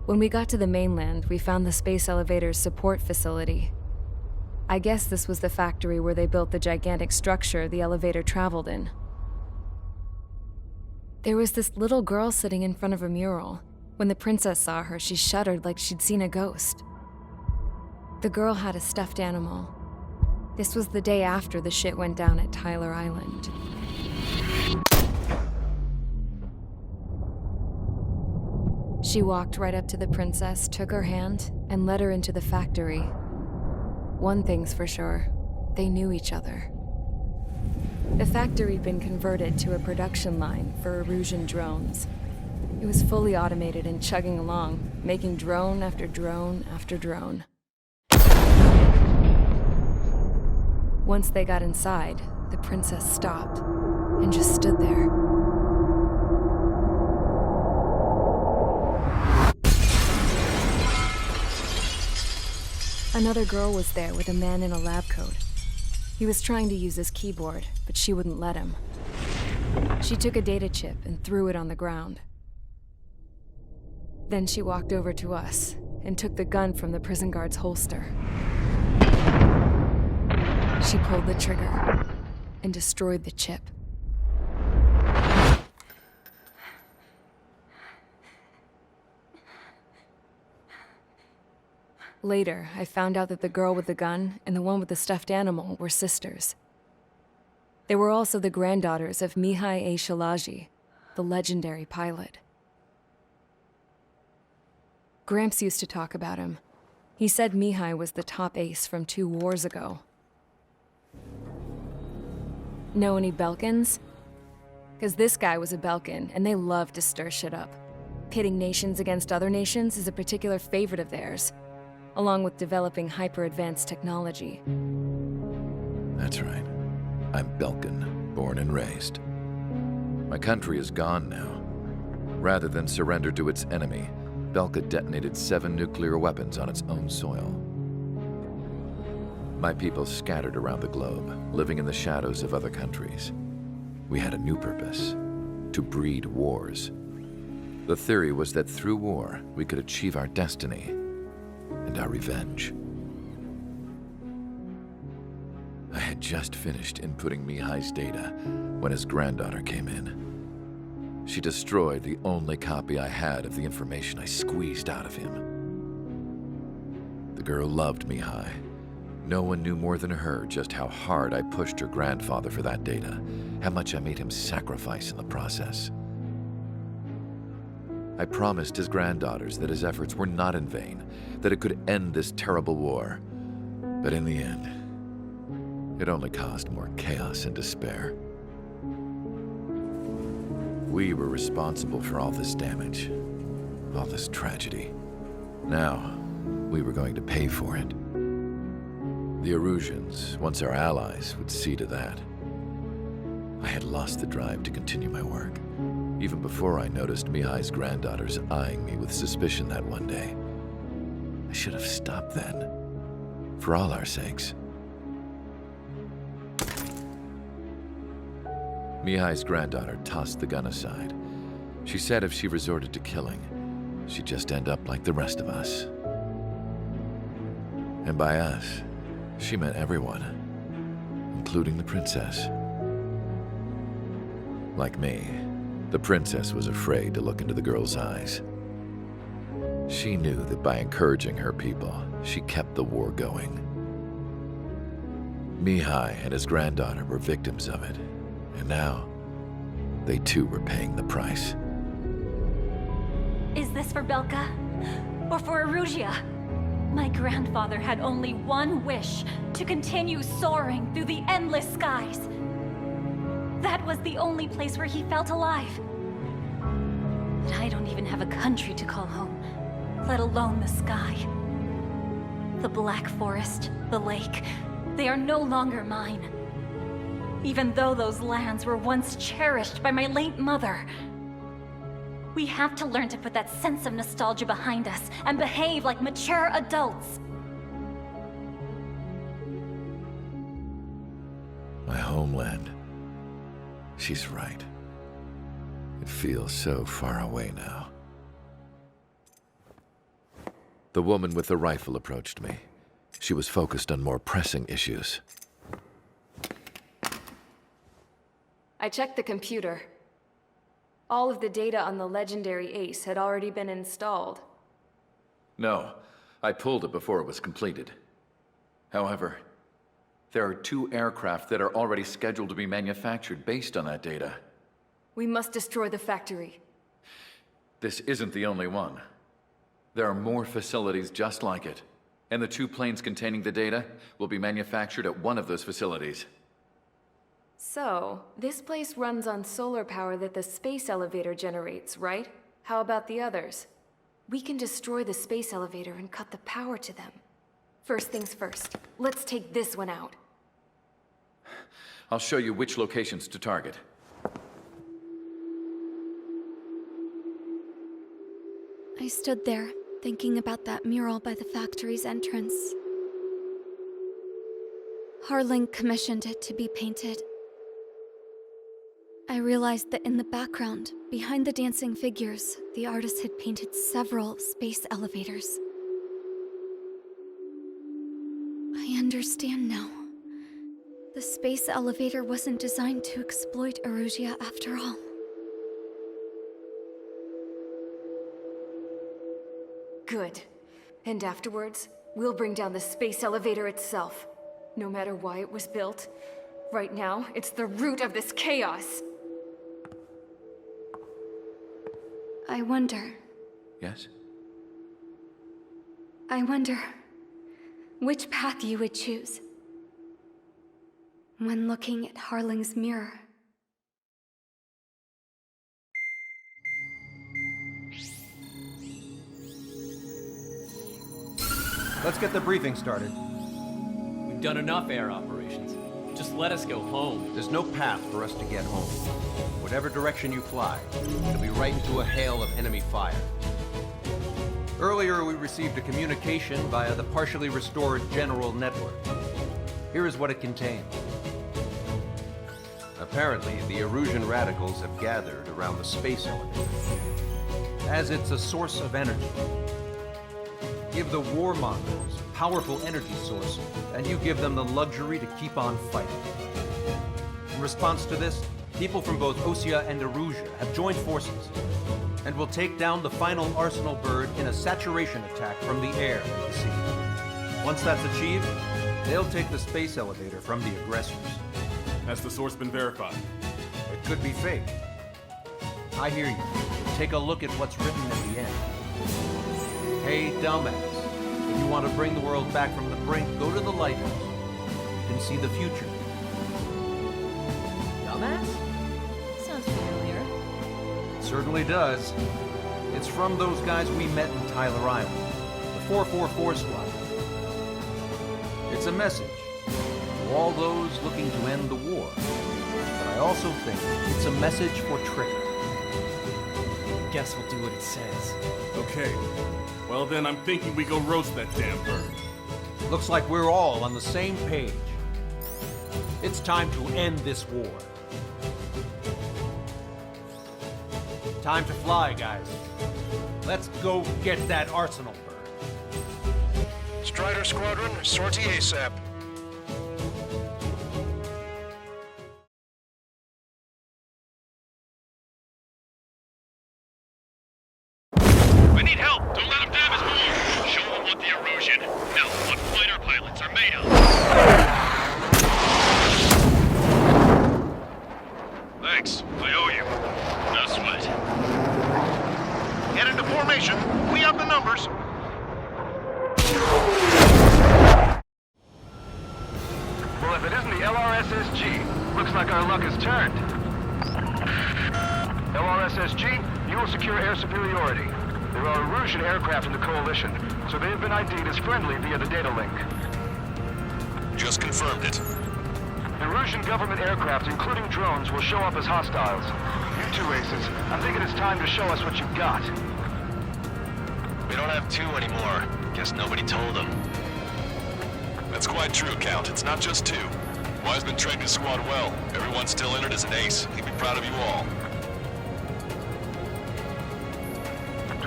When we got to the mainland, we found the space elevator's support facility. I guess this was the factory where they built the gigantic structure the elevator traveled in. There was this little girl sitting in front of a mural. When the princess saw her, she shuddered like she'd seen a ghost. The girl had a stuffed animal. This was the day after the shit went down at Tyler Island. She walked right up to the princess, took her hand, and led her into the factory. One thing's for sure, they knew each other. The factory'd been converted to a production line for Erusian drones. It was fully automated and chugging along, making drone after drone after drone. Once they got inside, the princess stopped and just stood there. Another girl was there with a man in a lab coat. He was trying to use his keyboard, but she wouldn't let him. She took a data chip and threw it on the ground. Then she walked over to us and took the gun from the prison guard's holster. She pulled the trigger and destroyed the chip. Later, I found out that the girl with the gun and the one with the stuffed animal were sisters. They were also the granddaughters of Mihai A. Shalaji, the legendary pilot. Gramps used to talk about him. He said Mihai was the top ace from 2 wars ago. Know any Belkans? Because this guy was a Belkan, and they love to stir shit up. Pitting nations against other nations is a particular favorite of theirs, along with developing hyper-advanced technology. That's right. I'm Belkan, born and raised. My country is gone now. Rather than surrender to its enemy, Belka detonated 7 nuclear weapons on its own soil. My people scattered around the globe, living in the shadows of other countries. We had a new purpose: to breed wars. The theory was that through war, we could achieve our destiny and our revenge. I had just finished inputting Mihai's data when his granddaughter came in. She destroyed the only copy I had of the information I squeezed out of him. The girl loved Mihai. No one knew more than her just how hard I pushed her grandfather for that data, how much I made him sacrifice in the process. I promised his granddaughters that his efforts were not in vain, that it could end this terrible war. But in the end, it only caused more chaos and despair. We were responsible for all this damage, all this tragedy. Now, we were going to pay for it. The Erusians, once our allies, would see to that. I had lost the drive to continue my work, even before I noticed Mihai's granddaughters eyeing me with suspicion that one day. I should have stopped then, for all our sakes. Mihai's granddaughter tossed the gun aside. She said if she resorted to killing, she'd just end up like the rest of us. And by us, she meant everyone, including the princess. Like me, the princess was afraid to look into the girl's eyes. She knew that by encouraging her people, she kept the war going. Mihai and his granddaughter were victims of it, and now they too were paying the price. Is this for Belka? Or for Erusia? My grandfather had only one wish: to continue soaring through the endless skies. That was the only place where he felt alive. But I don't even have a country to call home, let alone the sky. The Black Forest, the lake, they are no longer mine. Even though those lands were once cherished by my late mother. We have to learn to put that sense of nostalgia behind us and behave like mature adults. My homeland. She's right. It feels so far away now. The woman with the rifle approached me. She was focused on more pressing issues. I checked the computer. All of the data on the legendary Ace had already been installed. No, I pulled it before it was completed. However, there are 2 aircraft that are already scheduled to be manufactured based on that data. We must destroy the factory. This isn't the only one. There are more facilities just like it, and the 2 planes containing the data will be manufactured at one of those facilities. So, this place runs on solar power that the space elevator generates, right? How about the others? We can destroy the space elevator and cut the power to them. First things first, let's take this one out. I'll show you which locations to target. I stood there, thinking about that mural by the factory's entrance. Harling commissioned it to be painted. I realized that in the background, behind the dancing figures, the artist had painted several space elevators. I understand now. The space elevator wasn't designed to exploit Erusia after all. Good. And afterwards, we'll bring down the space elevator itself. No matter why it was built, right now, it's the root of this chaos. I wonder Yes? which path you would choose when looking at Harling's mirror. Let's get the briefing started. We've done enough air operations. Just let us go home. There's no path for us to get home. Whatever direction you fly, it'll be right into a hail of enemy fire. Earlier, we received a communication via the partially restored general network. Here is what it contained. Apparently, the Erusian radicals have gathered around the space elevator, as it's a source of energy. Give the warmongers a powerful energy source, and you give them the luxury to keep on fighting. In response to this, people from both Osea and Erusia have joined forces, and will take down the final Arsenal bird in a saturation attack from the air and the sea. Once that's achieved, they'll take the space elevator from the aggressors. Has the source been verified? It could be fake. I hear you. Take a look at what's written at the end. Hey, dumbass. If you want to bring the world back from the brink, go to the lighthouse. You can see the future. Dumbass? Sounds familiar. It certainly does. It's from those guys we met in Tyler Island, the 444 squad. It's a message to all those looking to end the war. But I also think it's a message for Trigger. Guess we'll do what it says. Okay. Well then, I'm thinking we go roast that damn bird. Looks like we're all on the same page. It's time to end this war. Time to fly, guys. Let's go get that Arsenal bird. Strider Squadron, sortie ASAP. We need help! Don't let them damage more! Show them what the Erusian, no, what fighter pilots are made of! Thanks, I owe you. No sweat. Head into formation. We have the numbers. Well, if it isn't the LRSSG, looks like our luck has turned. LRSSG, you will secure air superiority. There are Erusian aircraft in the Coalition, so they have been ID'd as friendly via the data link. Just confirmed it. Erusian government aircraft, including drones, will show up as hostiles. You two aces, I'm thinking it's time to show us what you've got. We don't have two anymore. Guess nobody told them. That's quite true, Count. It's not just two. Wiseman trained his squad well. Everyone's still in it as an ace. He'd be proud of you all.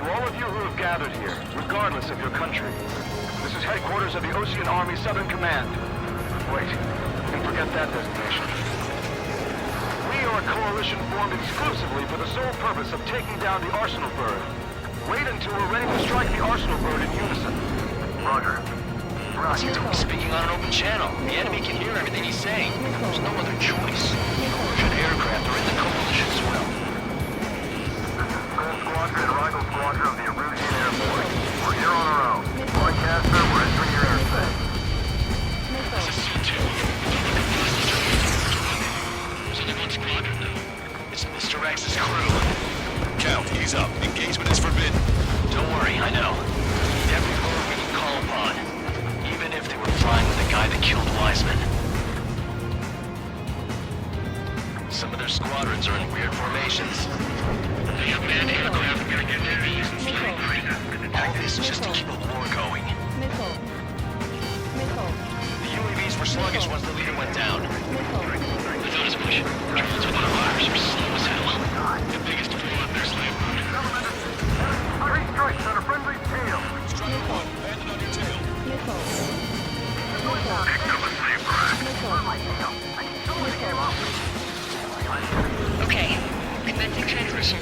To all of you who have gathered here, regardless of your country, this is headquarters of the Ocean Army Southern Command. Wait, you can forget that designation. We are a coalition formed exclusively for the sole purpose of taking down the Arsenal Bird. Wait until we're ready to strike the Arsenal Bird in unison. Roger. Seems to be speaking on an open channel. The enemy can hear everything he's saying. There's no other choice. Russian aircraft are in the coalition as well. Gold Squadron and Rival Squadron of the Erusian Air Force. We're here on our own. Broadcaster, we're entering your airspace. This is C2. There's only one squadron now. It's Mr. X's crew. Count, ease up. Engagement is forbidden. Don't worry, I know. Need every order we can call upon. Even if they were flying with the guy that killed Wiseman. Some of their squadrons are in weird formations. They have manned aircraft near UAVs and flying crater. All this just to keep a war going. The UAVs were sluggish once the leader went down. I noticed push. Drones without wires are slow as hell. The biggest fool on their slave route. Three strikes on a friendly tail. Striker 1, landed on your tail. Okay, commencing transmission.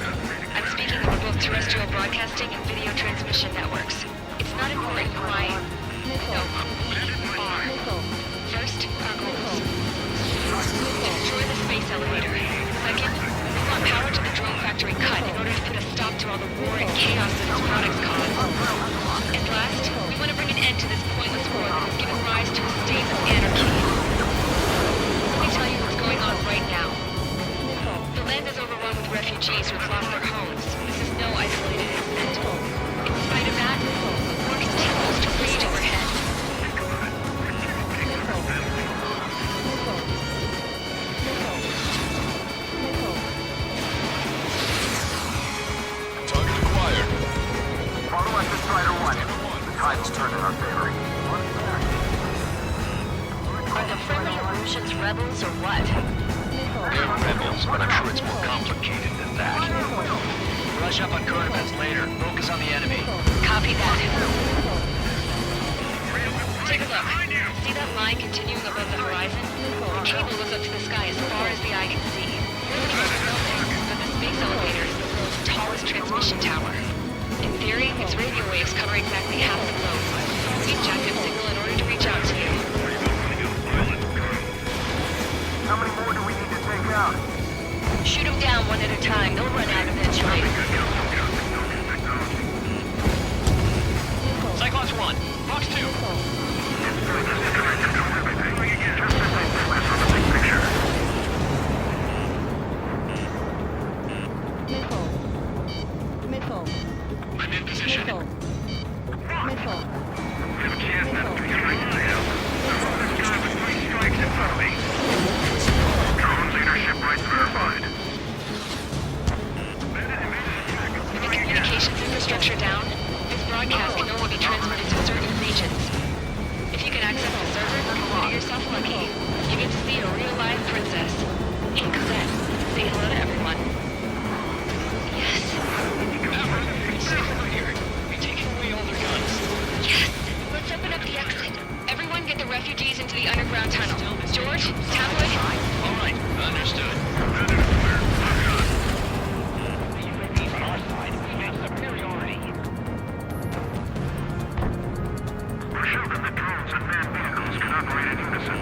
I'm speaking over both terrestrial broadcasting and video transmission networks. It's not important why... No. First, our goals. Destroy the space elevator. Second, we want power to the drone factory cut in order to put a stop to all the war and chaos that its products cause. And last, we want to bring an end to this pointless war that has given rise to a state of anarchy. Let me tell you what's going on right now. The land is overrun with refugees who've lost their homes. This is no isolated incident. In spite of that, the war continues to rage overhead. Target acquired. Follow us to Strider 1. The tide will turn in our favor. Are the friendly Erusians rebels or what? They're rebels, but I'm sure it's more complicated than that. Brush up on current events later. Focus on the enemy. Copy that. Take a look. See that line continuing above the horizon? The cable goes up to the sky as far as the eye can see. We're looking at the building, but the space elevator is the world's tallest transmission tower. In theory, its radio waves cover exactly half the globe. We've jacked its signal in order to reach out to you. How many more do we need to take out? Shoot them down one at a time. They'll run out eventually. Cyclops 1, Fox 2. I'm in position. We have a chance now to get right now. This guy with 3 strikes in front of me. Drone leadership rights verified. With the communications infrastructure down, this broadcast can only be transmitted to certain regions. If you can access the server, consider yourself lucky. You get to see a real live princess. Ink set. Say hello to everyone. Yes. Alfred, it's safe over here. You're taking away all their guns. Yes. Let's open up the exit. Everyone get the refugees into the underground tunnel. George, Tabloid. All right, understood. The UAVs on our side, we have superiority. We're sure that the drones and manned vehicles can operate in unison.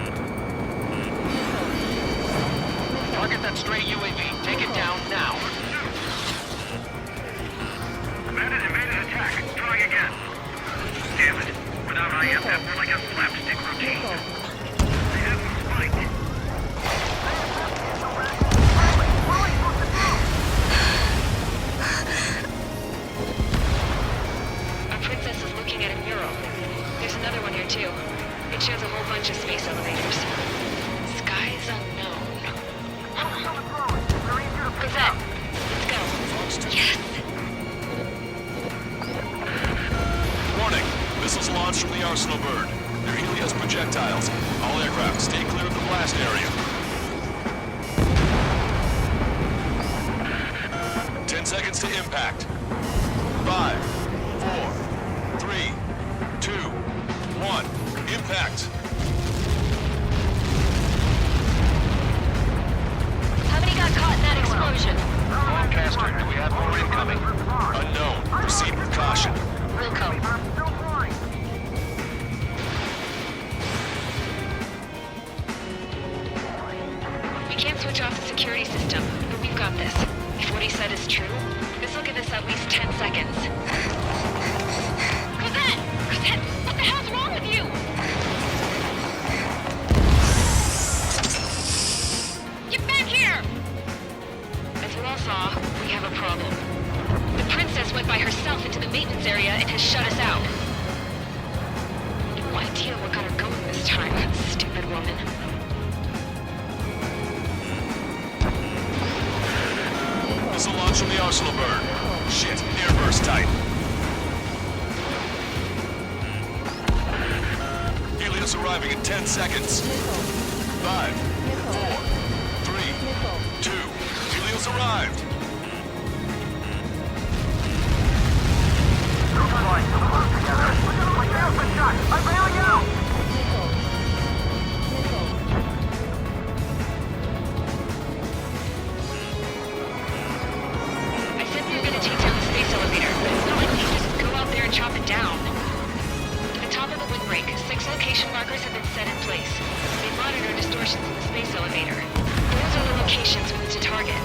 Target that stray UAV. Take it down now. Bandit evaded attack. Try again. Damn it. Without IFF, we're like a slapstick routine. They have them spiked. Our princess is looking at a mural. There's another one here too. It shows a whole bunch of space elevators. Skies unknown. Gazette, let's go. Yes! Warning. Missiles launched from the Arsenal Bird. They're Helios projectiles. All aircraft, stay clear of the blast area. 10 seconds to impact. 5, We can't switch off the security system, but we've got this. If what he said is true, this will give us at least 10 seconds. Cosette! Cosette! What the hell's wrong with you? Get back here! As you all saw, we have a problem. The princess went by herself into the maintenance area and has shut us out. No idea what got her going this time, stupid woman. Missile launch from the arsenal bird. Shit, airburst type. Helios arriving in 10 seconds. 5, 4, 3, 2. Helios arrived. I'm bailing out! I said we were gonna take down the space elevator, but it's not like we can just go out there and chop it down. To the top of the windbreak, 6 location markers have been set in place. They monitor distortions in the space elevator. Those are the locations we need to target.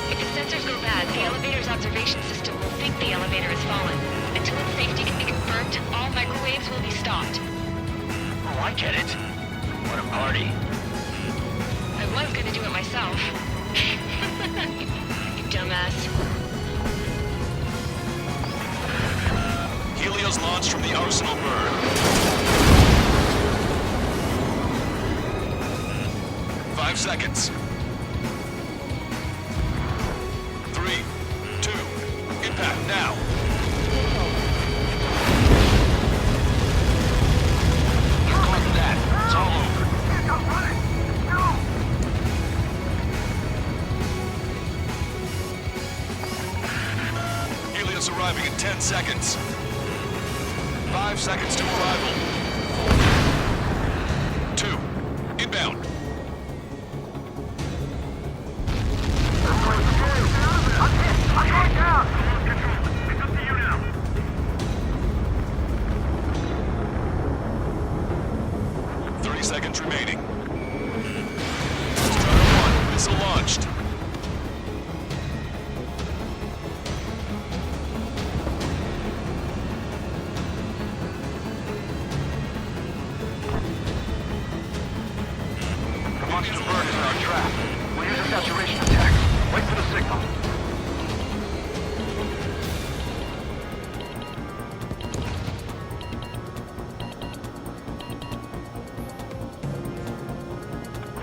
If the sensors go bad, the elevator's observation system will think the elevator has fallen. Until its safety can be confirmed, all microwaves will be stopped. Oh, I get it. What a party. I was gonna do it myself. You dumbass. Helios launched from the arsenal bird. 5 seconds. 3, 2, impact now. Copy that. It's all over. Helios arriving in 10 seconds. 5 seconds to arrival. 2, inbound. I'm going down! I took the unit up. 30 seconds remaining. Strider 1, missile launched. The monster bird is in our trap. We'll use a saturation attack. Wait for the signal.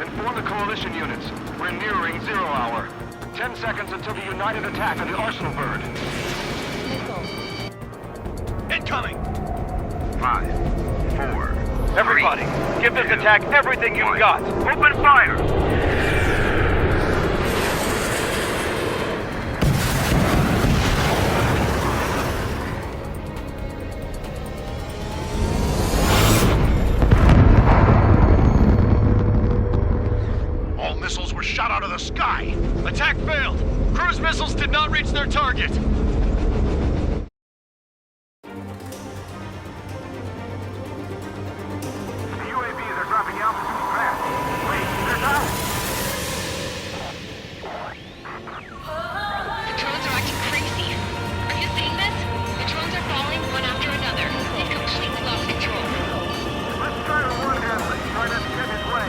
Inform the coalition units. We're nearing 0 hour. 10 seconds until the united attack on the arsenal bird. Incoming! 5, 4. Everybody, give this attack everything you've got. Open fire! All missiles were shot out of the sky. Attack failed. Cruise missiles did not reach their target. The UAVs are dropping altitude fast. Wait, they're down! The drones are acting crazy. Are you seeing this? The drones are falling one after another. They've completely lost control. Let's try to one-handle it. Try not to get in his way.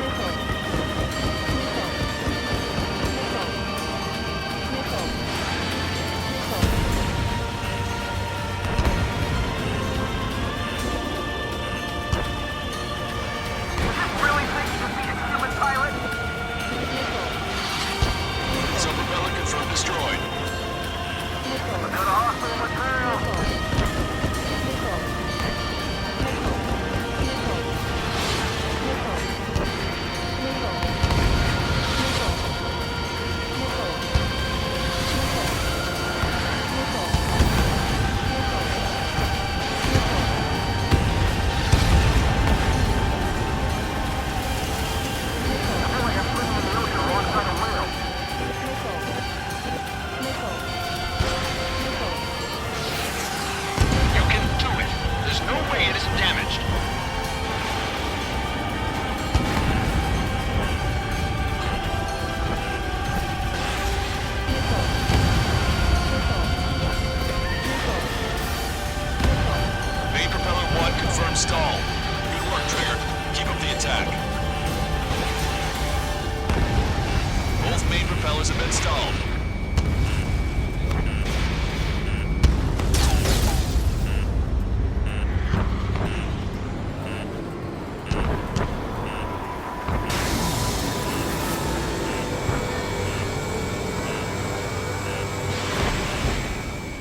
torpedoes have been stalled.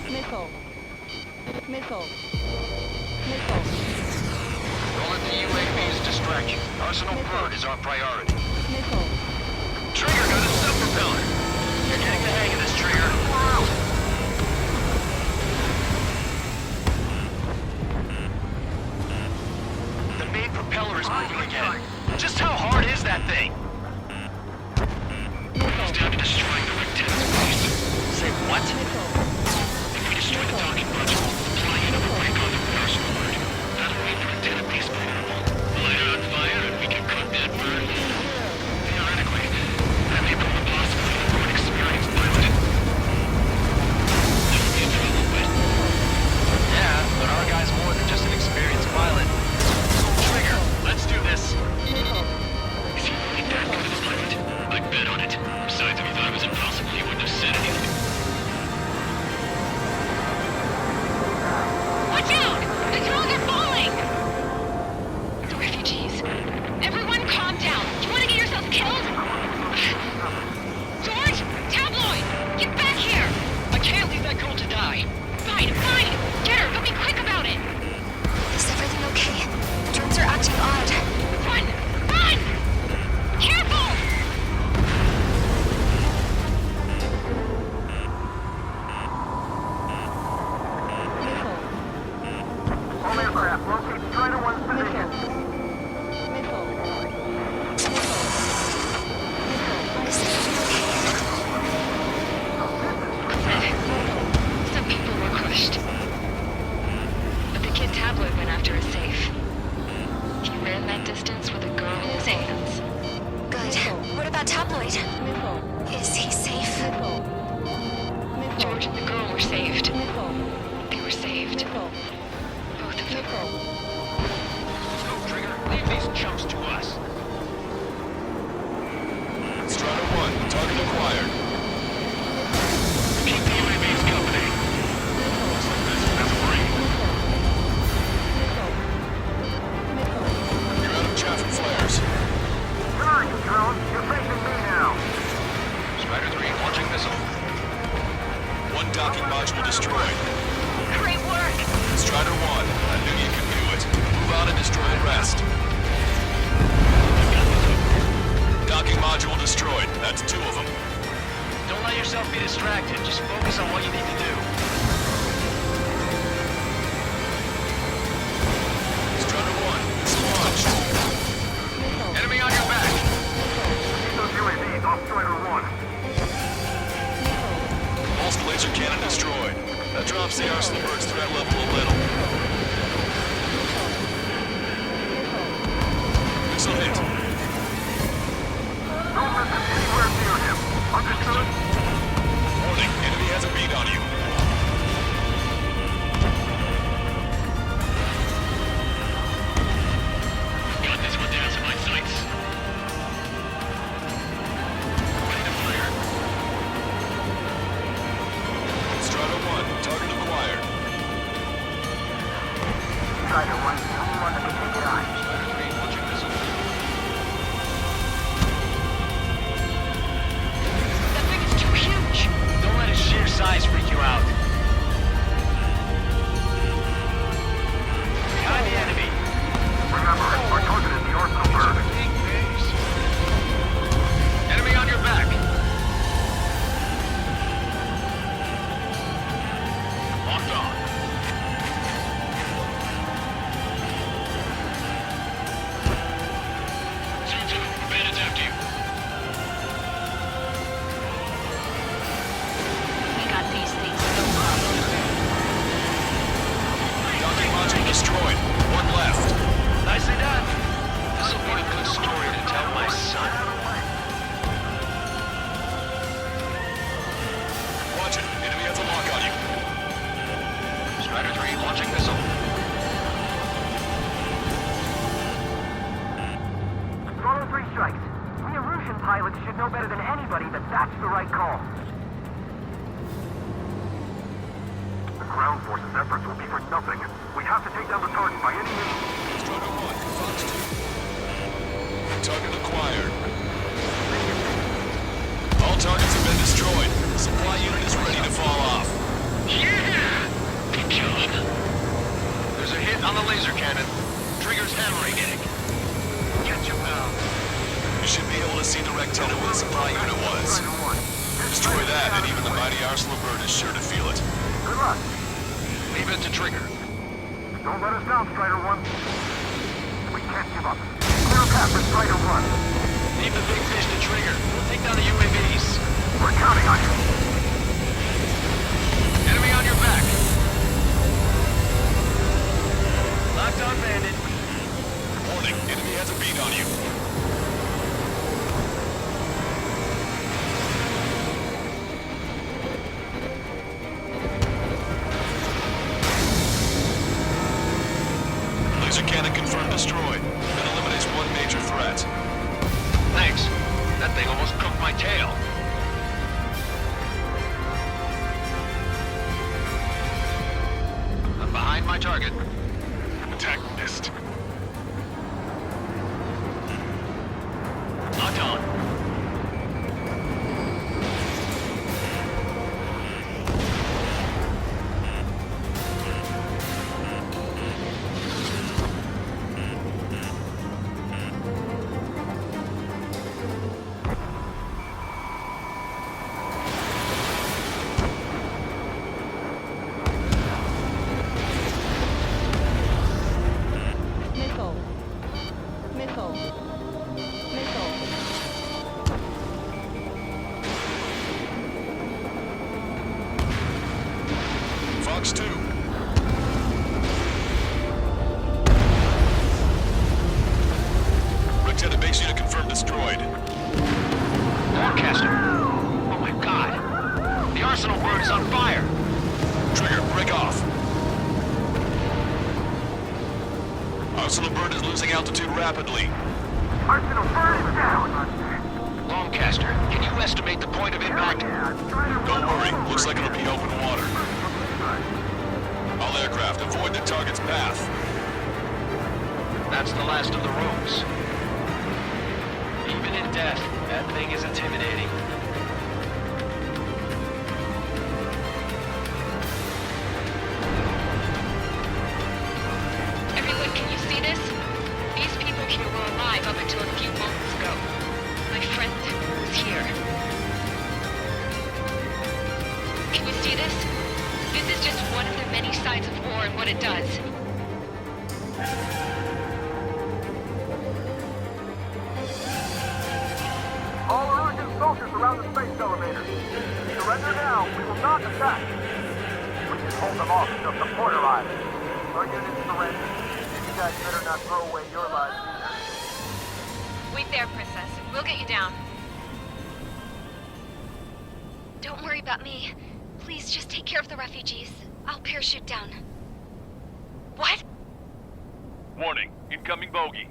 Missile. Missile. Don't let the UAVs distract you. Arsenal Bird is our priority. Missile. Trigger got a sub-propeller. You're getting the hang of this, Trigger. The main propeller is moving again. Just how hard is that thing? It's down to destroying the antenna base. Say what? If we destroy the docking module, flying it will break on the Arsenal Bird. That'll make the antenna base vulnerable. Light it on fire and we can cook that bird. Theoretically, that may prove a possibility for an experienced pilot. That would be a trouble, but... Yeah, but our guy's more than just an experienced pilot. Trigger, let's do this. Is he really that good of a pilot? I'd bet on it. Besides, if he thought it was impossible, he wouldn't have said anything. Watch out! The drones are falling! The refugees. Everyone calm down. You want to get yourself killed? George! Tabloid! Get back here! I can't leave that girl to die. Fine, fine! Get her, but be quick about it! Is everything okay? Drones are acting odd. Run! Run! Careful! All aircraft, locate Strider 1's position. Some people were crushed. But the kid Tabloid went after a safe. He ran that distance with a girl in his hands. Good. What about Tabloid? Is he safe? George and the girl were saved. They were saved. Both of them. No, Trigger, leave these chumps to us. Strider 1, target acquired. Keep the UAVs company. That's a break. You're out of traffic flares. Sorry, drone. You're facing me now. Strider 3 launching missile. One docking module destroyed. Great work! Strider 1, I knew you could do it. Move out and destroy the rest. Docking module destroyed. That's 2 of them. Don't let yourself be distracted. Just focus on what you need to do. Strider 1, it's launched. Enemy on your back. Keep those UAVs off Strider 1. Pulsed laser cannon destroyed. That drops the Arsenal Bird's threat level a little. Missile hit. Don't listen anywhere near him. Understood? Warning, enemy has a beat on you. Pilots should know better than anybody that that's the right call. The ground forces' efforts will be for nothing. We have to take down the target by any means. Strider 1, Fox 2. Target acquired. All targets have been destroyed. The supply unit is ready to fall off. Yeah! Good job. There's a hit on the laser cannon. Trigger's hammering it. Get you now. You should be able to see the rectangle where the supply unit was. Destroy that, and even the mighty Arsenal bird is sure to feel it. Good luck. Leave it to Trigger. Don't let us down, Strider 1. We can't give up. Clear a path for Strider 1. Leave the big fish to Trigger. We'll take down the UAVs. We're counting on you. Enemy on your back. Locked on bandit. Warning, enemy has a beat on you. Laser cannon confirmed destroyed. That eliminates one major threat. Thanks. That thing almost cooked my tail. I'm behind my target. Attack missed. Locked on. Missile. Missile. Missile. Fox 2. Rectangle base unit confirmed destroyed. Broadcaster. Oh my god. The Arsenal bird is on fire. Trigger, break off. Arsenal bird is losing altitude rapidly. Arsenal bird is down. Longcaster, can you estimate the point of impact? Don't worry, looks like it'll be open water. All aircraft, avoid the target's path. That's the last of the rogues. Even in death, that thing is intimidating. Everyone, can you see this? These people here were alive up until a few moments ago. My friend was here. Can you see this? This is just one of the many signs of war and what it does. All Erusian soldiers around the space elevator. Surrender now. We will not attack. We can hold them off until support arrives. Our units surrender. You guys better not throw away your lives either. Wait there, Princess. We'll get you down. Don't worry about me. Please just take care of the refugees. I'll parachute down. What? Warning, incoming bogey.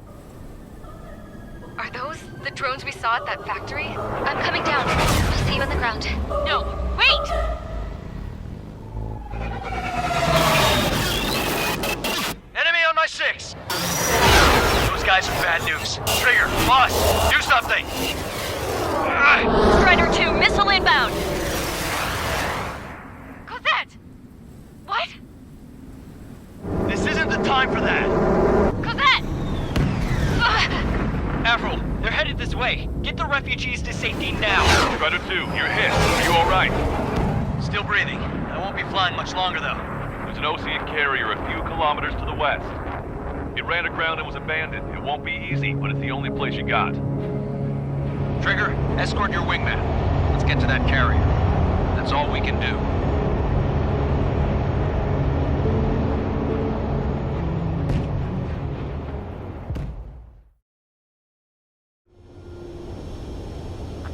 Are those the drones we saw at that factory? I'm coming down. I'll see you on the ground. No, wait! Enemy on my 6! Those guys are bad news. Trigger, boss, do something! Strider 2, missile inbound! Cosette! What? This isn't the time for that! Cosette! Avril, they're headed this way. Get the refugees to safety now. Strider 2, you're hit. Are you alright? Still breathing. I won't be flying much longer, though. There's an Ocean carrier a few kilometers to the west. It ran aground and was abandoned. It won't be easy, but it's the only place you got. Trigger, escort your wingman. Let's get to that carrier. That's all we can do.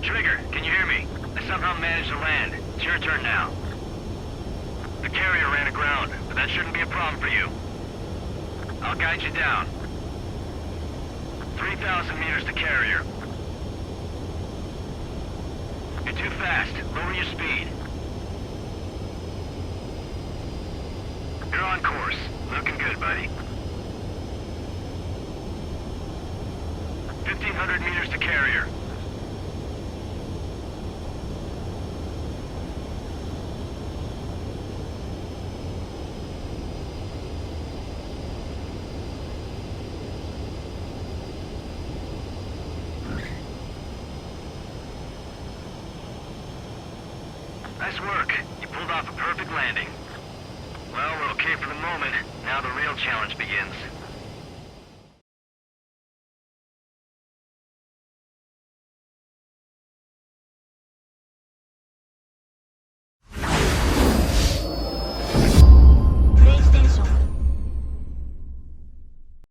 Trigger, can you hear me? I somehow managed to land. It's your turn now. The carrier ran aground, but that shouldn't be a problem for you. I'll guide you down. 3,000 meters to carrier. fast. Lower your speed. You're on course. Looking good, buddy. 1,500 meters to carrier. Nice work. You pulled off a perfect landing. Well, we're okay for the moment. Now the real challenge begins.